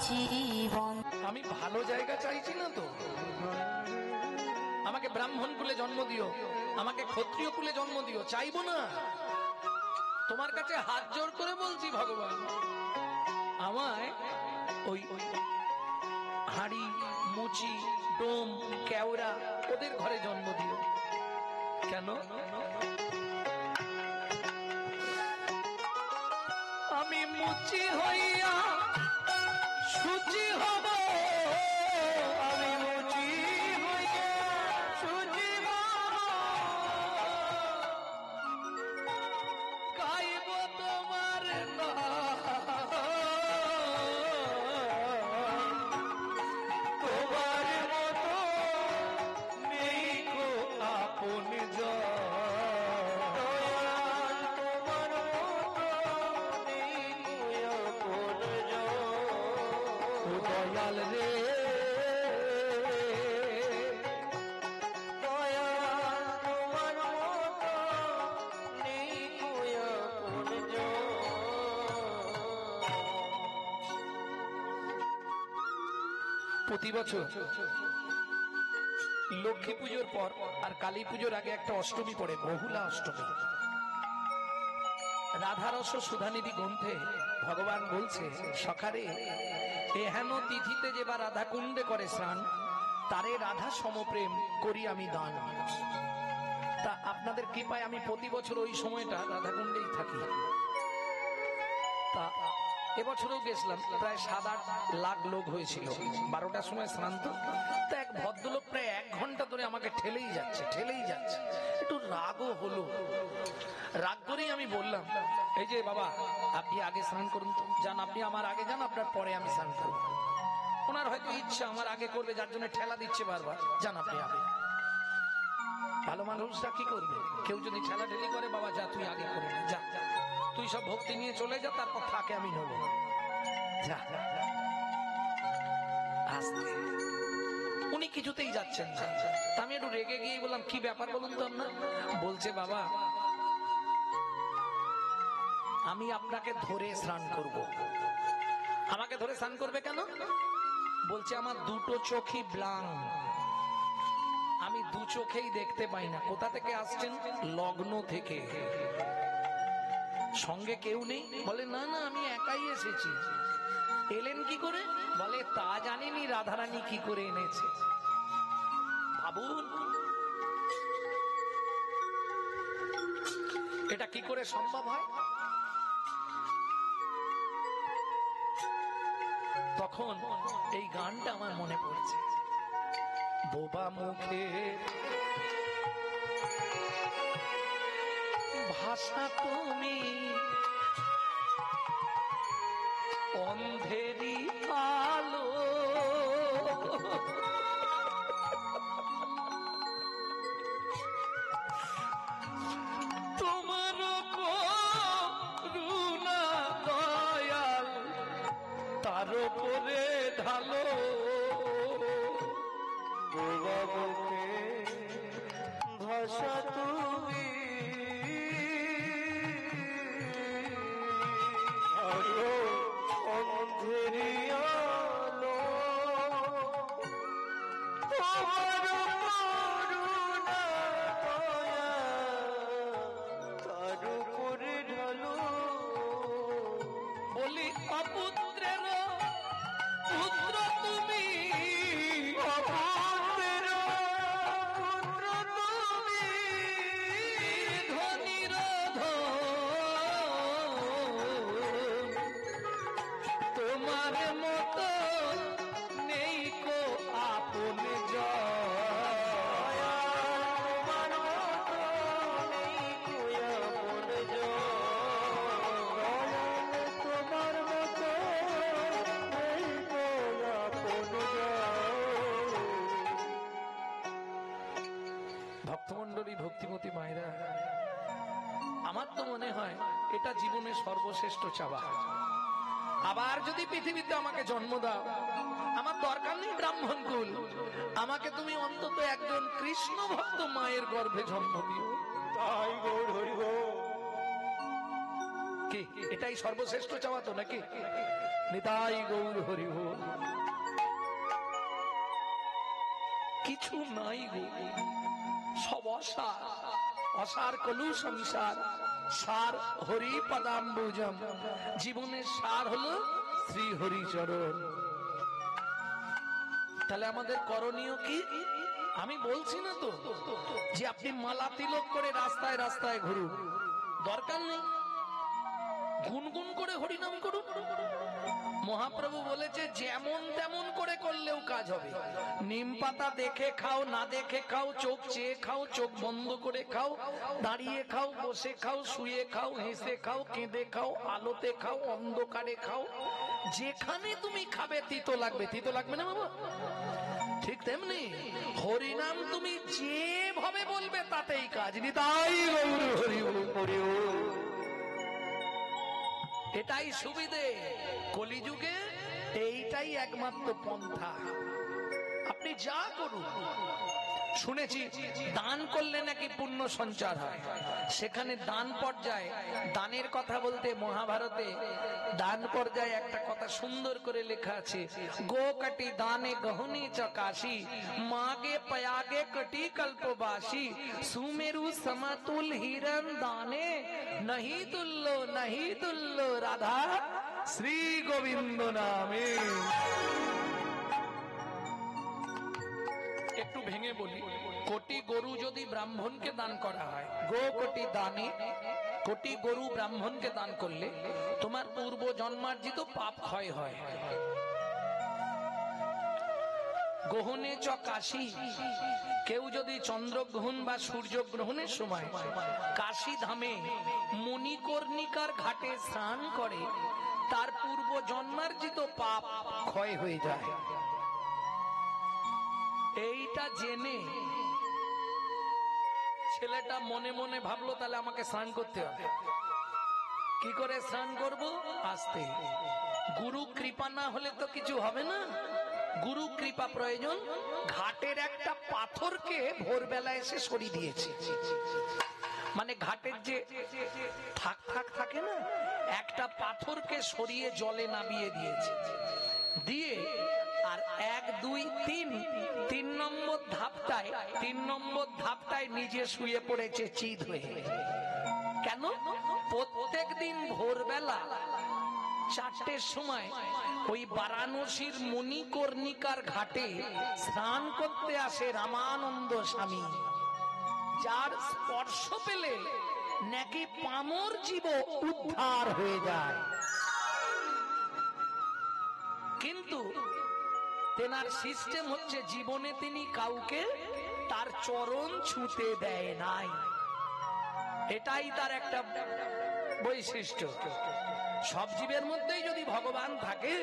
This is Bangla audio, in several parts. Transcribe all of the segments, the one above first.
জীবন। আমি ভালো জায়গা চাইছি না তো, আমাকে ব্রাহ্মণ কুলে জন্ম দিও, আমাকে ক্ষত্রিয় কুলে জন্ম দিও, চাইবো না। তোমার কাছে হাত জোর করে বলছি ভগবান, আমায় ওই হাড়ি মুচি ডোম কেওড়া ওদের ঘরে জন্ম দিও। কেন? আমি মুচি হইয়া সুচি হব, আমি মুচি হইয়া সুচি হব, গাইব তোমার নাম, তোমার মতো নেই গো আপন জন। দয়াল রে দয়াল তোমার মতো নেই আপন জন। প্রতি বছর লক্ষ্মী পুজোর পর আর কালী পুজোর আগে একটা অষ্টমী পড়ে, বহুলা অষ্টমী। রাধারস সুধানিধি গ্রন্থে ভগবান বলছে, সখারে এহেন তিথিতে যে বা রাধা কুণ্ডে করে স্নান, তারে রাধা সমপ্রেম করি আমি দান। তা আপনাদের কৃপায় আমি প্রতি বছর ওই সময়টা রাধা কুণ্ডেই থাকি। তা এবছরও গেছিলাম, প্রায় 7-8 লাখ লোক হয়েছিল। 12টার সময় স্নান তো, এক ভদ্রলোক প্রায় 1 ঘন্টা ধরে আমাকে ঠেলেই যাচ্ছে। একটু রাগও হলো, রাগ করেই আমি বললাম, এই যে বাবা আপনি আগে স্নান করুন তো, যান আপনি আমার আগে যান, আপনার পরে আমি স্নান করব। ওনার হয়তো ইচ্ছা আমার আগে করবে, যার জন্য ঠেলা দিচ্ছে বারবার, যান আপনি আগে। ভালো মানুষরা কি করবে, কেউ যদি ঠেলা ঠেলি করে, বাবা যা তুই আগে করে যা, তুই সব ভক্তি নিয়ে চলে যা, তারপর থাকে আমি নেবো, যা। উনি কিছুতেই যাচ্ছেন না। আমি একটু রেগে গিয়ে বললাম, কি ব্যাপার বলুন তো আপনার? বলছে, বাবা আমি আপনাকে ধরে স্নান করব। আমাকে ধরে স্নান করবে কেন? বলছে, আমার দুটো চোখই ব্লাং, আমি দু চোখেই দেখতে পাই না। কোথা থেকে আসছেন? লগ্ন থেকে। সঙ্গে কেউ নেই? বলে, না না আমি একাই এসেছি। এলেন কি করে? বলে, তা জানিনি রাধারানী কি করে এনেছে। ভাবুন এটা কি করে সম্ভব হয়। তখন এই গানটা আমার মনে পড়ছে, বোবা মুখে ভাষা তুমি অন্ধেরি আলো, তোমার করুণা দয়াল তার উপরে ঢালো। বোবা মুখে ভাষা তুমি অন্ধেরি আলো, তোমার করুণা দয়াল তার উপরে ঢালো। বলি, অপুত্রের পুত্র তুমি, অপুত্রের পুত্র তুমি, ধনির তোমার মতো নেই কো আপন জয়, তোমার মতো নেই কো আপন জয়, তোমার মতো নেই কো আপন জয়। ভক্তমণ্ডলী, ভক্তিমতী মায়েরা, আমার তো মনে হয় এটা জীবনের সর্বশ্রেষ্ঠ চাওয়া। আবার যদি পৃথিবীতে আমাকে জন্ম দাও, আমার দরকার নেই ব্রাহ্মণ কুল, আমাকে তুমি অন্তত একজন কৃষ্ণ ভক্ত মায়ের গর্ভে জন্ম দিও। তাই গৌর হরি গো। কি এটাই সর্বশ্রেষ্ঠ চাওয়া তো নাকি? নিতাই গৌর হরি বল। কিছু নাই গো, সব অসার, অসার কলু সংসার, সার হরি পদাম্বুজম। জীবনের সার হলো শ্রী হরি চরণ। তাহলে আমাদের করণীয় কি? আমি বলছি না তো যে আপনি মালা তিলক করে রাস্তায় রাস্তায় ঘুরুন, দরকার নেই। গুনগুন করে হরিনাম করুন। মহাপ্রভু বলেছে যেমন তেমন করে করলেও কাজ হবে। নিম পাতা দেখে খাও, না দেখে খাও, চোখ চেয়ে খাও, চোখ বন্ধ করে খাও, দাঁড়িয়ে খাও, বসে খাও, শুয়ে খাও, হেসে খাও, কেঁদে খাও, আলোতে খাও, অন্ধকারে খাও, যেখানে তুমি খাবে তিতো লাগবে। তিতো লাগবে না বাবা? ঠিক তেমনি হরিনাম তুমি যেভাবে বলবে তাতেই কাজ। নিতাই গৌর হরি হরি। এটাই সুবিধে কলিযুগে, এইটাই একমাত্র পন্থা। আপনি যা করুন। শুনেছি দান করলে নাকি পুণ্য সঞ্চার হয়। সেখানে দান পর্যায়ে, দানের কথা বলতে মহাভারতে দান পর্যায়ে একটা কথা সুন্দর করে লেখা আছে, গো কটি দানে গহনি চকাশি, মাগে পয়াগে কটি কল্পবাসী, সুমেরু সমতুল হিরণ দানে, नहीं तुल्लो नहीं तुल्लो राधा श्री गोविंद नामे। একটু ভেঙে বলি, কোটি গরু যদি ব্রাহ্মণকে দান করা হয়, গো কোটি দানে, কোটি গরু ব্রাহ্মণকে দান করলে তোমার পূর্ব জন্মার্জিত পাপ ক্ষয় হয়। গ্রহণে চকাশি, কেউ যদি চন্দ্রগ্রহণ বা সূর্যগ্রহণের সময় কাশী ধামে মণিকর্ণিকার ঘাটে স্নান করে, তার পূর্ব জন্মার্জিত পাপ ক্ষয় হয়ে যায়। এইটা জেনে ছেলেটা মনে মনে ভাবলো তাহলে আমাকে স্নান করতে হবে। কি করে স্নান করব? আস্তে। গুরু কৃপা না হলে তো কিছু হবে না, গুরু কৃপা প্রয়োজন। ঘাটের একটা পাথরকে ভোরবেলা এসে সরিয়ে দিয়েছে। মানে ঘাটের যে থাক থাক থাকে না, একটা পাথরকে সরিয়ে জলে নামিয়ে দিয়েছে। দিয়ে আর 1 2 3 তিন নম্বর ধাপটায় নিজে শুয়ে পড়েছে চিত হয়ে। কেন? প্রত্যেক দিন ভোরবেলা 4টের সময় ওই বারাণসীর মণিকর্ণিকার ঘাটে স্নান করতে আসে রামানন্দ স্বামী, যার স্পর্শ পেলে নাকি পামর জীব উদ্ধার হয়ে যায়। কিন্তু তেনার সিস্টেম হচ্ছে জীবনে তিনি কাউকে তার চরণ ছুঁতে দেয় নাই। এটাই তার একটা বৈশিষ্ট্য। সব জীবের মধ্যেই যদি ভগবান থাকে,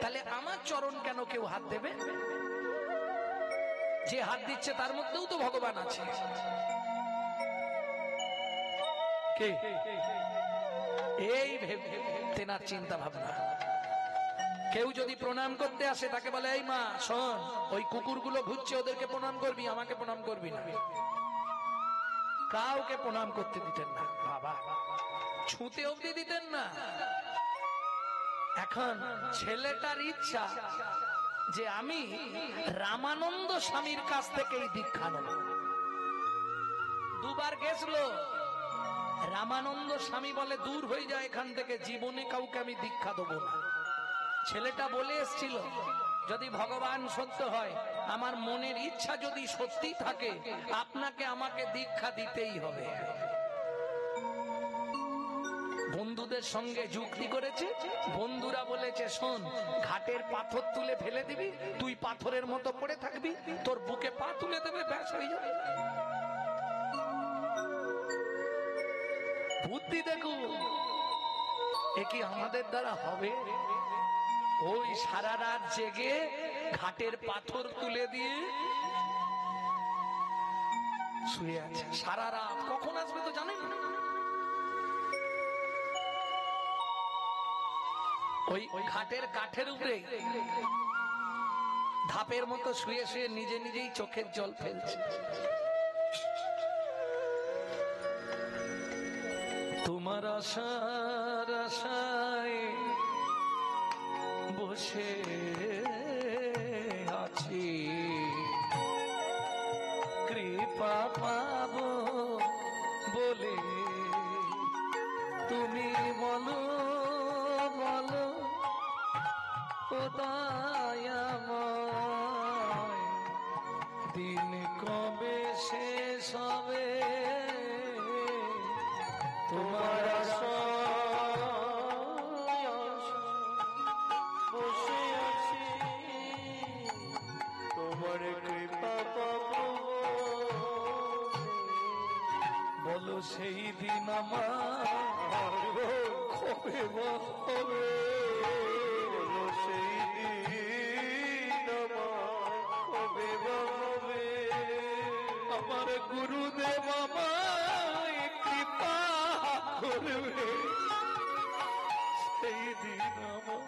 তাহলে আমার চরণ কেন কেউ হাত দেবে? যে হাত দিচ্ছে তার মধ্যেও তো ভগবান আছে। কে? এই ভেবে তেনার চিন্তা ভাবনা। কেউ যদি প্রণাম করতে আসে তাকে বলে, এই মা শোন, ওই কুকুরগুলো ঘুরছে, ওদেরকে প্রণাম করবি, আমাকে প্রণাম করবি না। কাউকে প্রণাম করতে দিতেন না বাবা, ছুঁতে অবধি দিতেন না। এখন ছেলেটার ইচ্ছা যে আমি রামানন্দ স্বামীর কাছ থেকেই দীক্ষা নেব। 2 বার গেছিল। রামানন্দ স্বামী বলে, দূর হয়ে যায় এখান থেকে, জীবনে কাউকে আমি দীক্ষা দেবো না। ছেলেটা বলে এসেছিল, যদি ভগবান সত্য হয়, আমার মনের ইচ্ছা যদি সত্যি থাকে, আপনাকে আমাকে দীক্ষা দিতেই হবে। বন্ধুদের সঙ্গে যুক্তি করেছে। বন্ধুরা বলেছে, শোন, ঘাটের পাথর তুলে ফেলে দিবি, তুই পাথরের মতো পড়ে থাকবি, তোর বুকে পা তুলে দেবে, ব্যাস হয়ে যাবে। বুদ্ধি দেখো, এ কি আমাদের দ্বারা হবে? ওই সারা রাত জেগে ঘাটের পাথর তুলে দিয়ে শুয়ে আছে সারা রাত। কখন আসবে তো জানেন না। ওই ঘাটের কাঠের উপরে ধাপের মতো শুয়ে শুয়ে নিজে নিজেই চোখের জল ফেলছে। তোমার আশার আশায় বসে আছি, কৃপা পাবো বলে তুমি বলো বলো ও দয়াময়, দিন কবে শেষ হবে তোমার বসে আছি, তোমার কৃপা পাবো বলো সেই দিন আমার কবে হবে, বলো সেই দিন আমার কবে হবে। আমার গুরুদেব আমায় কৃপা করবে, সেই দিন আমার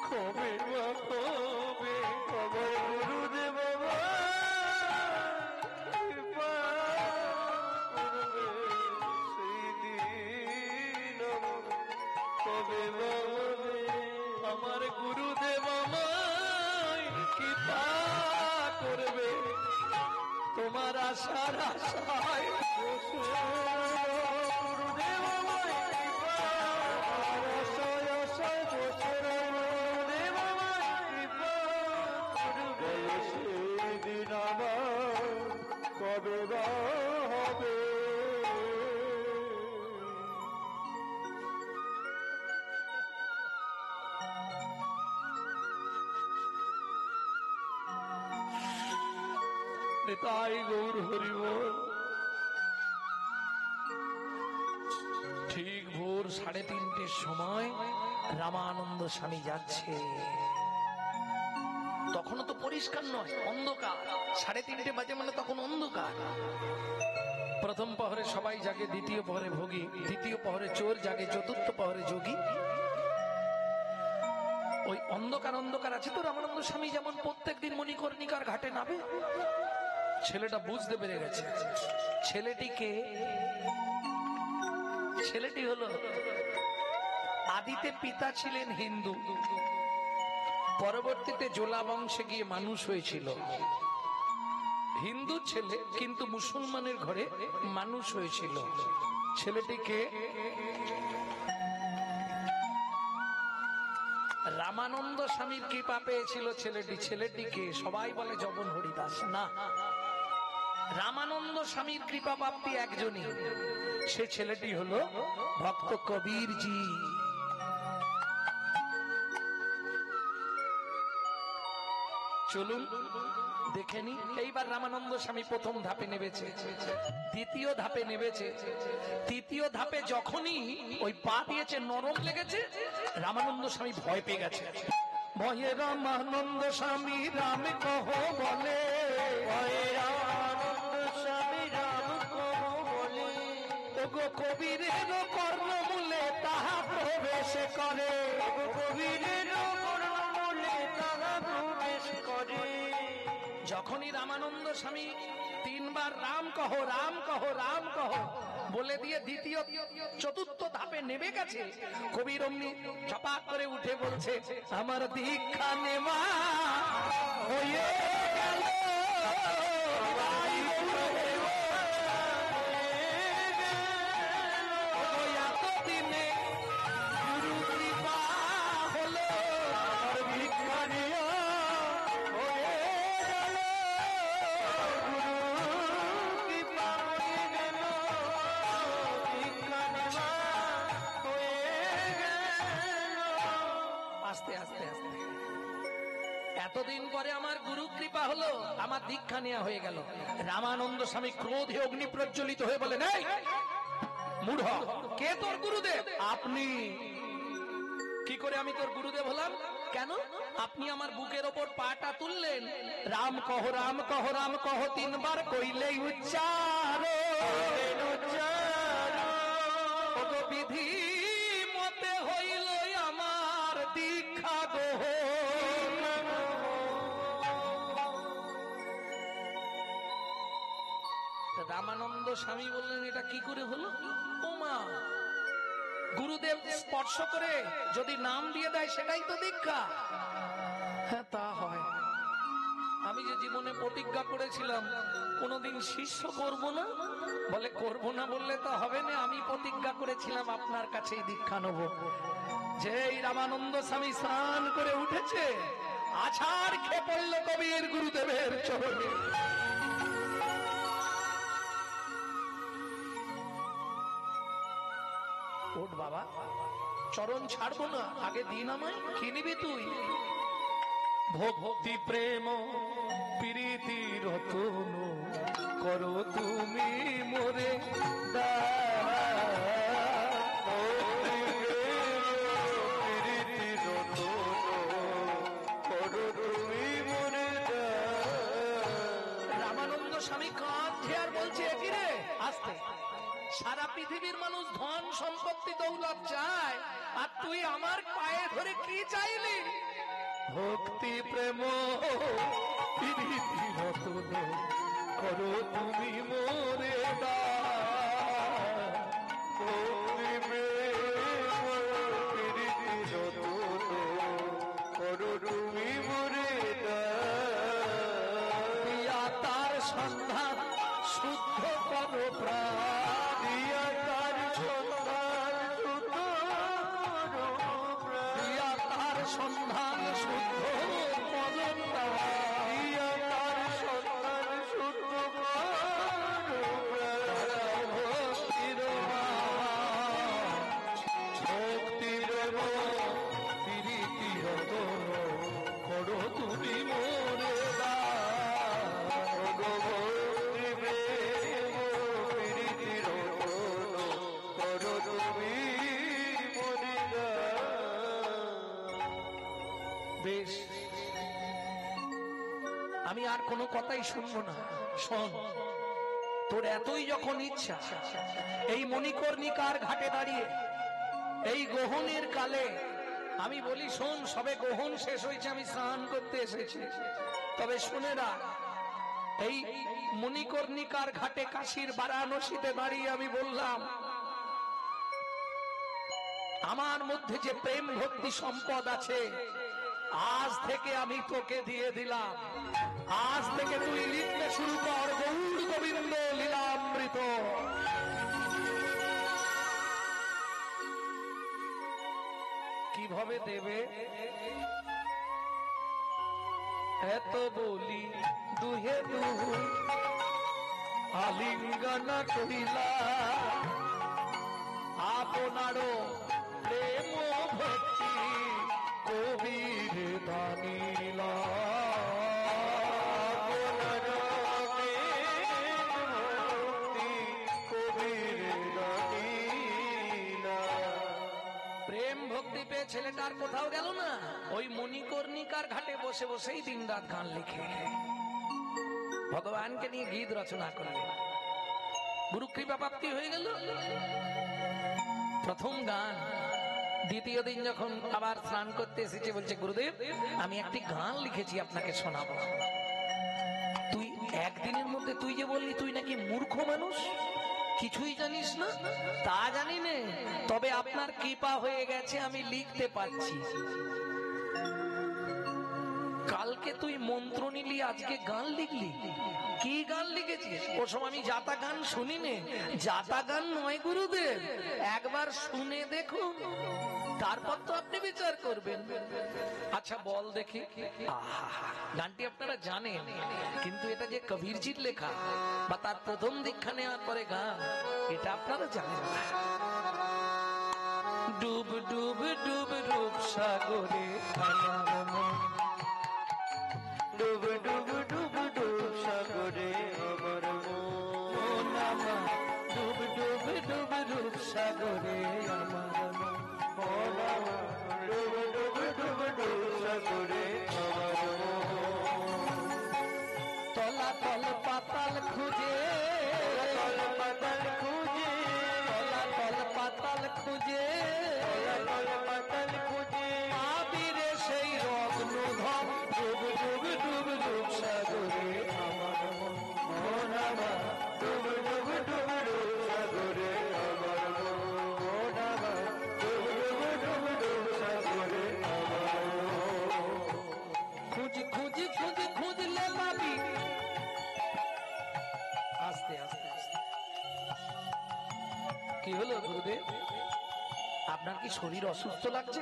কবে হবে। আমার গুরুদেব কৃপা করবে, সেই দিন কবে হবে। আমার গুরুদেব আমায় কৃপা করবে, তোমার আশার আশায় গুরুদেব আমায় কৃপা, আমার আশায় আশায় বসে গুরুদেব আমায় কৃপা করবে, সেই দিন আমার কবে বা হবে। তাই গৌর হরি বল। ঠিক ভোর 3:30 সময় রামানন্দ স্বামী যাচ্ছে, তখনও তো পরিষ্কার নয়, অন্ধকার। 3:30 বাজে মানে তখন অন্ধকার। প্রথম প্রহরে সবাই জাগে, দ্বিতীয় প্রহরে ভোগী, তৃতীয় প্রহরে চোর জাগে, চতুর্থ প্রহরে যোগী। ওই অন্ধকার অন্ধকার আছে তো রামানন্দ স্বামী যেমন প্রত্যেকদিন মণিকর্ণিকার ঘাটে নামে। ছেলেটা বুঝতে পেরে গেছে ছেলেটি হলো আদিতে পিতা ছিলেন হিন্দু, পরবর্তীতে জোলা বংশে গিয়ে মানুষ হয়েছিল। হিন্দু ছেলে কিন্তু মুসলমানের ঘরে মানুষ হয়েছিল। ছেলেটিকে রামানন্দ স্বামীর কৃপা পেয়েছিল। ছেলেটিকে সবাই বলে জবন হরিদাস, না, রামানন্দ স্বামীর কৃপা প্রাপ্তি একজনই, সে ছেলেটি হলো ভক্ত কবিরজি। চলুন দেখে নি। এইবার রামানন্দ স্বামী প্রথম ধাপে নেমেছে, দ্বিতীয় ধাপে নেমেছে, তৃতীয় ধাপে যখনই ওই পা দিয়েছে নরম লেগেছে, রামানন্দ স্বামী ভয় পেয়ে গেছে। ভয়ে রামানন্দ স্বামী রাম কহ বলে, ভয়ে রামানন্দ স্বামী রাম কহ বলে, ওগো কবিরের কর্ণমূলে তাহা প্রবেশ করে, কবিরের কর্ণমূলে তাহা প্রবেশ করে। যখনই রামানন্দ স্বামী 3 বার রাম কহ রাম কহ রাম কহ বলে দিয়ে দ্বিতীয় চতুর্থ ধাপে নেমে গেছে, কবির অমনি চপাক করে উঠে বলছে, আমার দীক্ষা নেওয়া হয়ে গেল। এতদিনে গুরু কৃপা হলো, আমার ভিক্ষা নিয়া হয়ে গেল, গুরু কৃপা হয়ে গেল, ভিক্ষা নেওয়া হয়ে গেল। আস্তে আস্তে আস্তে এতদিন পরে আমার গুরু কৃপা হলো, আমার দীক্ষা নেওয়া হয়ে গেল। রামানন্দ স্বামী ক্রোধে অগ্নি প্রজ্বলিত হয়ে বলেন, এই মূঢ়, কে তোর গুরুদেব? আপনি। কি করে আমি তোর গুরুদেব হলাম? কেন? আপনি আমার বুকের ওপর পাটা তুললেন, রাম কহ রাম কহ রাম কহ 3 বার কইলেই উচ্চারণ, বিধি মতে হইল আমার দীক্ষা গ্রহণ। রামানন্দ স্বামী বললেন, এটা কি করে হলো? ও মা, গুরুদেব স্পর্শ করে যদি নাম দিয়ে দেয় সেটাই তো দীক্ষা। হ্যাঁ, তা হয়। আমি যে জীবনে প্রতিজ্ঞা করেছিলাম কোনোদিন শিষ্য করব না, বলে করব না বললে তো হবে না। আমি প্রতিজ্ঞা করেছিলাম আপনার কাছেই দীক্ষা নেব। যেই রামানন্দ স্বামী স্নান করে উঠেছে, আছাড় খেয়ে পড়ল কবির গুরুদেবের চরণে। ওঠ বাবা, চরণ ছাড়বো না, আগে দিন আমায়। কি নিবি তুই? ভক্তি প্রেম প্রীতি রতন করো তুমি মোরে রামানন্দ স্বামী কাঁদছে আর বলছে, কি রে? আস্তে। সারা পৃথিবীর মানুষ ধন সম্পত্তি দৌলত চায়, আর তুই আমার পায়ে ধরে কি চাইলি? ভক্তি প্রেম প্রীতি রতন করো তুমি মোরে ভক্তি প্রেম প্রীতি রতন করো তুমি মোরে দিয়া তার সন্ধান শুদ্ধ করো প্রাণ, দিয়া তার সন্ধান শুদ্ধ করো প্রাণ, দিয়া তার সন্ধান শুদ্ধ আমি আর কোনো কথাই শুনবো না। শোন, তোর এতই যখন ইচ্ছা, এই মণিকর্ণিকার ঘাটে দাঁড়িয়ে এই গ্রহণের কালে আমি বলি, শোন, সবে গ্রহণ শেষ হয়েছে, আমি স্নান করতে এসেছি। তবে শুনে রাখ, এই মণিকর্ণিকার ঘাটে কাশীর বারাণসীতে দাঁড়িয়ে আমি বললাম, আমার মধ্যে যে প্রেম ভক্তি সম্পদ আছে, আজ থেকে আমি তোকে দিয়ে দিলাম। আজ থেকে তুই লিখতে শুরু কর গৌর গোবিন্দ লীলামৃত। কিভাবে দেবে? এত বলি দুহে দুহ আলিঙ্গনা করিলা, আপনারও প্রেম ভক্তি কবির দানিলা। প্রেম ভক্তি পেয়ে ছেলেটার কোথাও গেল না, ওই মণিকর্ণিকার ঘাটে বসে বসেই দিন রাত গান লিখে ভগবানকে নিয়ে গীত রচনা করলেন। গুরু কৃপা প্রাপ্তি হয়ে গেল। প্রথম গান। দ্বিতীয় দিন যখন আবার স্নান করতে এসেছে, বলছে, গুরুদেব, আমি একটি গান লিখেছি, আপনাকে শোনাবো। তুই একদিনের মধ্যে তুই যে বললি তুই নাকি মূর্খ মানুষ, কিছুই জানিস না। তা জানি না, তবে আপনার কৃপা হয়ে গেছে, আমি লিখতে পারছি। কালকে তুই মন্ত্র নিলি, আজকে গান লিখলি। কি গান লিখেছিস? ও সময় আমি জাতা গান শুনি নে। জাতা গান নয় গুরুদেব, একবার শুনে দেখুন, তারপর তো আপনি বিচার করবেন। আচ্ছা বল দেখি। গানটি আপনারা জানেন, কিন্তু এটা যে কবিরজির লেখা বা তার প্রথম দীক্ষা নেওয়ার পরে গান, এটা আপনারা জানেন না। ডুব ডুব ডুব রূপ সাগরে ডুব ডুব ডুব ডুব সাগরে আমার মন আমার, ডুব ডুব ডুব রূপ সাগরে আমার মন আমার, ডুব ডুব ডুব ডুব সাগরে আমার মন। তলাতল পাতাল খুঁজে, তলাতল খুঁজে, তলাতল পাতাল খুঁজে, তলাতল পাতাল খুঁজে, আবিরে সেই রত্ন ধন, ডুব ডুব ডুব ডুব সাগরে আমার মন আমার, ডুব ডুব ডুব ডুব সাগরে আমার মন খুঁজি খুঁজি খুঁজলে পাবি। আস্তে আস্তে আস্তে। কি হলো গুরুদেব, আপনার কি শরীর অসুস্থ লাগছে?